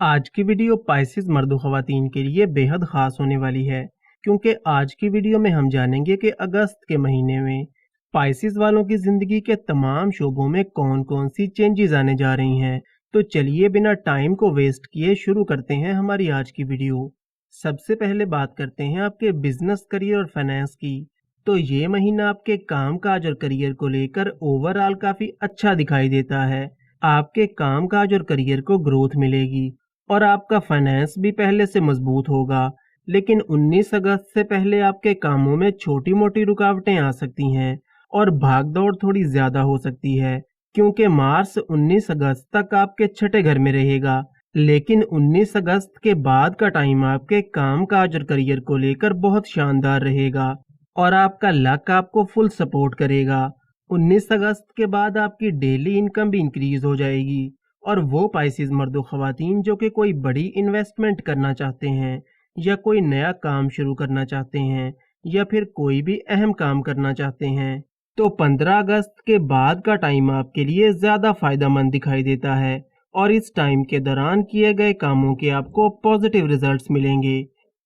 आज की video Pisces मर्द व ख़वातीन के लिए बेहद ख़ास होने वाली है, क्योंकि आज की वीडियो में हम जानेंगे कि अगस्त के महीने में पाइसेस वालों की ज़िंदगी के तमाम शोबों में कौन कौन सी चेंजेस आने जा रही हैं। तो चलिए बिना टाइम को वेस्ट किए शुरू करते हैं हमारी आज की वीडियो। सबसे पहले बात करते हैं आपके बिजनेस, करियर और फाइनेंस की। तो ये महीना आपके काम काज और करियर को लेकर ओवरऑल काफ़ी अच्छा दिखाई देता है। आपके काम काज और करियर को ग्रोथ मिलेगी और आपका फाइनेंस भी पहले से मजबूत होगा। लेकिन 19 अगस्त से पहले आपके कामों में छोटी मोटी रुकावटें आ सकती हैं और भागदौड़ थोड़ी ज़्यादा हो सकती है, क्योंकि मार्च 19 अगस्त तक आपके छठे घर में रहेगा। लेकिन 19 अगस्त के बाद का टाइम आपके काम काज और करियर को लेकर बहुत शानदार रहेगा और आपका लक आपको फुल सपोर्ट करेगा। 19 अगस्त के बाद आपकी डेली इनकम भी इंक्रीज हो जाएगी और वो पाइसेस मर्दो ख़वातीन जो कि कोई बड़ी इन्वेस्टमेंट करना चाहते हैं या कोई नया काम शुरू करना चाहते हैं या फिर कोई भी अहम काम करना चाहते हैं, तो 15 अगस्त के बाद का टाइम आपके लिए ज़्यादा फ़ायदेमंद दिखाई देता है और इस टाइम के दौरान किए गए कामों के आपको पॉजिटिव रिजल्ट्स मिलेंगे।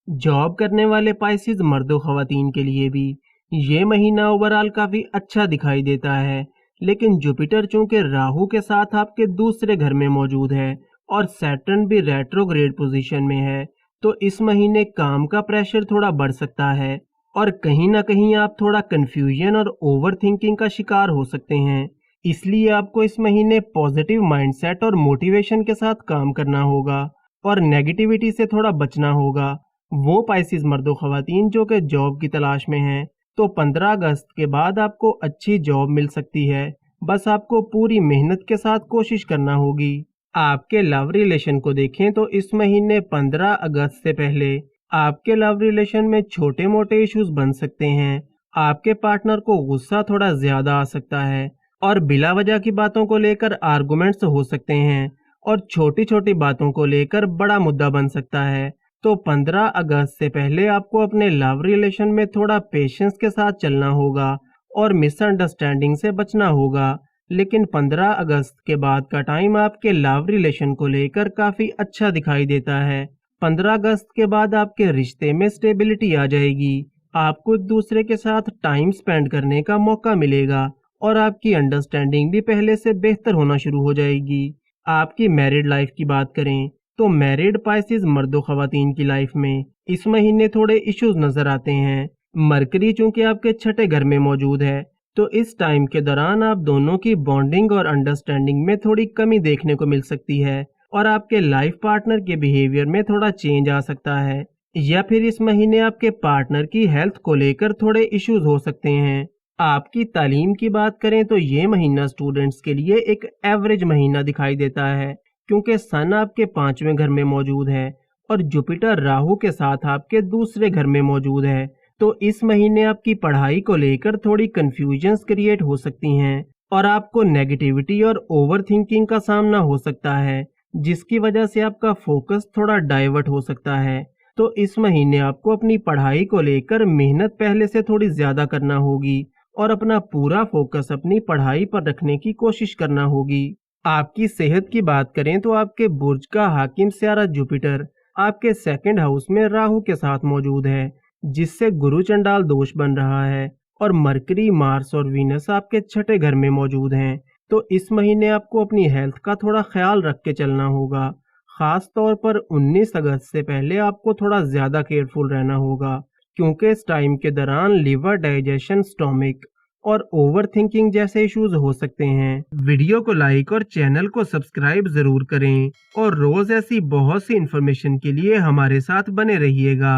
जॉब करने वाले पाइसेस मर्दो ख़वातीन के लिए भी ये महीना ओवरऑल काफ़ी अच्छा दिखाई देता है, लेकिन जुपिटर चूंकि राहु के साथ आपके दूसरे घर में मौजूद है और सैटर्न भी रेट्रोग्रेड पोजीशन में है, तो इस महीने काम का प्रेशर थोड़ा बढ़ सकता है और कहीं ना कहीं आप थोड़ा कंफ्यूजन और ओवर थिंकिंग का शिकार हो सकते हैं। इसलिए आपको इस महीने पॉजिटिव माइंडसेट और मोटिवेशन के साथ काम करना होगा और नेगेटिविटी से थोड़ा बचना होगा। वो पाइसेस मर्दो ख़वातीन जो कि जॉब की तलाश में हैं, तो 15 अगस्त के बाद आपको अच्छी जॉब मिल सकती है। बस आपको पूरी मेहनत के साथ कोशिश करना होगी। आपके लव रिलेशन को देखें तो इस महीने 15 अगस्त से पहले आपके लव रिलेशन में छोटे मोटे इश्यूज बन सकते हैं। आपके पार्टनर को गुस्सा थोड़ा ज्यादा आ सकता है और बिला वजह की बातों को लेकर आर्गुमेंट्स हो सकते हैं और छोटी छोटी बातों को लेकर बड़ा मुद्दा बन सकता है। तो 15 अगस्त से पहले आपको अपने लव रिलेशन में थोड़ा पेशेंस के साथ चलना होगा और मिसअंडरस्टैंडिंग से बचना होगा। लेकिन 15 अगस्त के बाद का टाइम आपके लव रिलेशन को लेकर काफ़ी अच्छा दिखाई देता है। 15 अगस्त के बाद आपके रिश्ते में स्टेबिलिटी आ जाएगी, आपको एक दूसरे के साथ टाइम स्पेंड करने का मौका मिलेगा और आपकी अंडरस्टैंडिंग भी पहले से बेहतर होना शुरू हो जाएगी। आपकी मैरिड लाइफ की बात करें तो मैरिड पाइसेस मर्दो ख़वातीन की लाइफ में इस महीने थोड़े इश्यूज नजर आते हैं। मरकरी चूंकि आपके छठे घर में मौजूद है, तो इस टाइम के दौरान आप दोनों की बॉन्डिंग और अंडरस्टैंडिंग में थोड़ी कमी देखने को मिल सकती है और आपके लाइफ पार्टनर के बिहेवियर में थोड़ा चेंज आ सकता है, या फिर इस महीने आपके पार्टनर की हेल्थ को लेकर थोड़े इश्यूज हो सकते हैं। आपकी तालीम की बात करें तो ये महीना स्टूडेंट्स के लिए एक एवरेज महीना दिखाई देता है, क्योंकि सन आपके 5वें घर में मौजूद है और जुपिटर राहु के साथ आपके दूसरे घर में मौजूद है। तो इस महीने आपकी पढ़ाई को लेकर थोड़ी कंफ्यूजन्स क्रिएट हो सकती हैं और आपको नेगेटिविटी और ओवर थिंकिंग का सामना हो सकता है, जिसकी वजह से आपका फोकस थोड़ा डाइवर्ट हो सकता है। तो इस महीने आपको अपनी पढ़ाई को लेकर मेहनत पहले से थोड़ी ज्यादा करना होगी और अपना पूरा फोकस अपनी पढ़ाई पर रखने की कोशिश करना होगी। आपकी सेहत की बात करें तो आपके बुर्ज का हाकिम सियारा जुपिटर आपके सेकंड हाउस में राहु के साथ मौजूद है, जिससे गुरु चंडाल दोष बन रहा है और मरकरी, मार्स और वीनस आपके छठे घर में मौजूद हैं। तो इस महीने आपको अपनी हेल्थ का थोड़ा ख्याल रख के चलना होगा। खास तौर पर 19 अगस्त से पहले आपको थोड़ा ज्यादा केयरफुल रहना होगा, क्योंकि इस टाइम के दौरान लिवर, डाइजेशन, स्टोमिक और ओवर थिंकिंग जैसे इश्यूज हो सकते हैं। वीडियो को लाइक और चैनल को सब्सक्राइब जरूर करें और रोज ऐसी बहुत सी इंफॉर्मेशन के लिए हमारे साथ बने रहिएगा।